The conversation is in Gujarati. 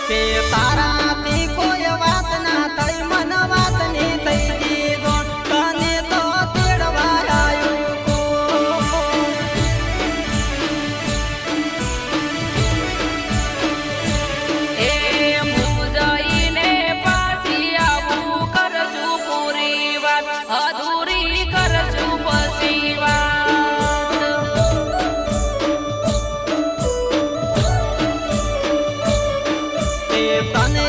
કે તારાથી કોઈ વાત ના થઈ મન વાત ની થઈ દીધો તને તો તેડવા આવ્યો કોણ. એ હું જઈને પાછી આવું કરજું પૂરી વાત અધૂરી કરજું પછી વાત. કે તને